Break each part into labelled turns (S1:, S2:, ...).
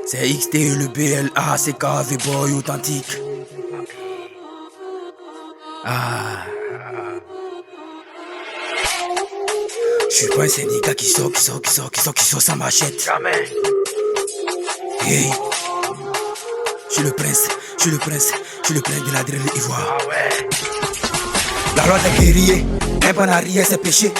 S1: C'est XT, le BLA, c'est KV Boy authentique. Je suis pas un syndicat qui sort sa machette.
S2: Jamais.
S1: Hey. Je suis le prince de la drill ivoire.
S2: Ah ouais.
S1: La loi des guerriers, un panarier c'est péché.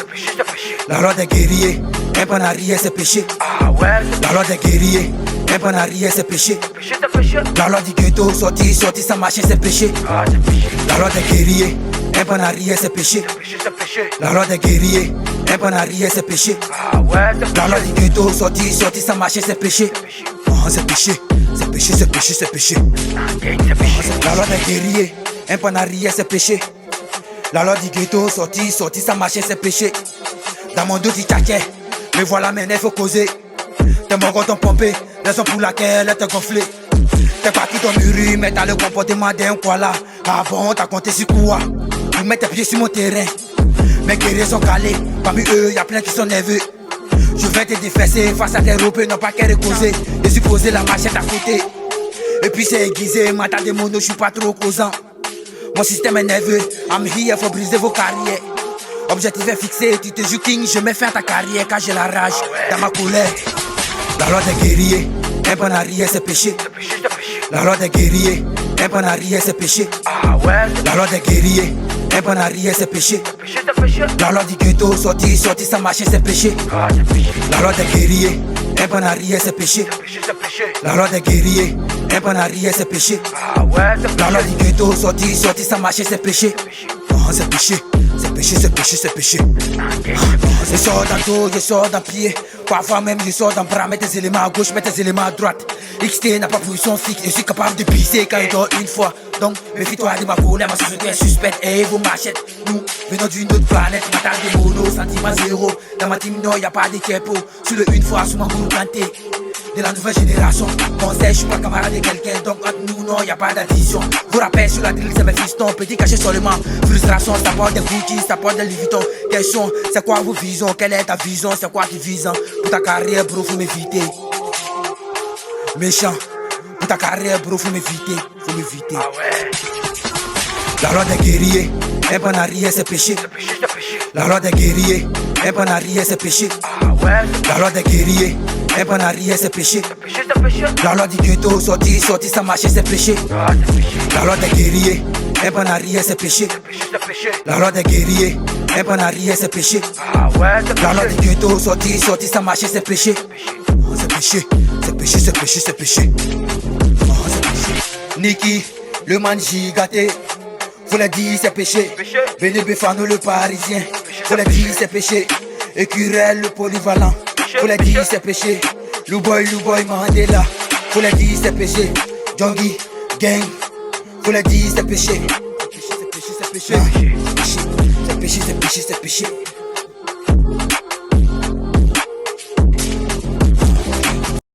S1: La loi des guerriers, un panarier c'est péché.
S2: Ah ouais.
S1: La loi des guerriers, un panarier c'est péché.
S2: C'est péché.
S1: La loi du ghetto, sorti sa machine c'est péché.
S2: Ah c'est péché.
S1: La loi des guerriers, un panarier c'est péché.
S2: C'est péché.
S1: La loi des guerriers, un panarier c'est péché.
S2: Ah ouais.
S1: La loi du ghetto, sorti sa machine c'est péché. Oh c'est péché, c'est péché, c'est péché, c'est péché. La loi des guerriers, un panarier c'est péché. La loi du ghetto, sorti sa machine c'est péché. Dans mon dos tu tchaquais, me voilà maintenant faut causer. Tes morts t'ont pompé, raison pour laquelle elle t'a gonflé. T'es parti ton muru, mais t'as le comportement d'un koala. Ah bon, t'as compté sur quoi? Vous mettez tes pieds sur mon terrain. Mes guerriers sont calés, parmi eux y'a plein qui sont nerveux. Je vais te défaisser face à tes ropes, non pas qu'elle causer. Je suis posé la machette à côté. Et puis c'est aiguisé, ma tas de mono, je suis pas trop causant. Mon système est nerveux, I'm here, faut briser vos carrières. Objectif est fixé, tu te joues king, je mets fin à ta carrière car j'ai la rage dans ma colère. La loi des guerriers, un panarier c'est péché. La loi des guerriers, un panarier c'est péché.
S2: Ah ouais.
S1: La loi des guerriers, un panarier c'est péché. La loi du ghetto, sorti sa machine c'est péché.
S2: Ah c'est péché.
S1: La loi des guerriers, un panarier c'est péché.
S2: C'est péché.
S1: La loi des guerriers, un panarier c'est péché.
S2: Ah ouais.
S1: La loi du ghetto, sorti sa machine c'est péché. Oh c'est péché, c'est péché, c'est péché, c'est péché. Je sors d'un dos, je sors d'un pied. Parfois même je sors d'un bras, mets tes éléments à gauche, mets tes éléments à droite. XT n'a pas position fixe, je suis capable de pisser quand il dort une fois. Donc méfie-toi de ma colère, ma société est suspecte et vos machettes. Nous venons d'une autre planète, ma taille de mono, sentiment zéro. Dans ma team non, y'a pas de kepo. Sur le une fois, sous ma boule planté. De la nouvelle génération, on sait, je suis pas camarade de quelqu'un, donc entre nous, non, y'a pas d'addition. Vous rappelez sur la drill, c'est mes fistons, petit caché seulement. Frustration, ça porte des Gucci, ça porte des Louis Vuitton. Question, c'est quoi vos visions, quelle est ta vision, c'est quoi tu vises, hein? Pour ta carrière, bro, faut m'éviter. Méchant, pour ta carrière, bro, faut m'éviter, faut m'éviter.
S2: Ah ouais.
S1: La loi des guerriers, un panarier c'est péché.
S2: C'est péché.
S1: La loi des guerriers, un panarier c'est péché.
S2: Ah ouais.
S1: La loi des guerriers, un panarier c'est péché.
S2: C'est péché.
S1: La loi du ghetto, sorti sa machine c'est péché.
S2: Ah c'est péché.
S1: La loi des guerriers, un panarier c'est péché.
S2: C'est péché.
S1: La loi des guerriers, un panarier c'est péché.
S2: Ah ouais.
S1: La loi du ghetto, sorti sa machine c'est péché. Oh c'est péché, c'est péché, c'est péché, c'est péché. Oh c'est péché. Niki, le man gigaté. Faut le dire c'est péché. Béné Befano le parisien. Faut le dire c'est péché. Écurel le polyvalent. Faut le dire c'est péché. Louboy Mandela. Faut le dire c'est péché. Jongi, gang. Faut le dire c'est péché. C'est péché, c'est péché, c'est péché.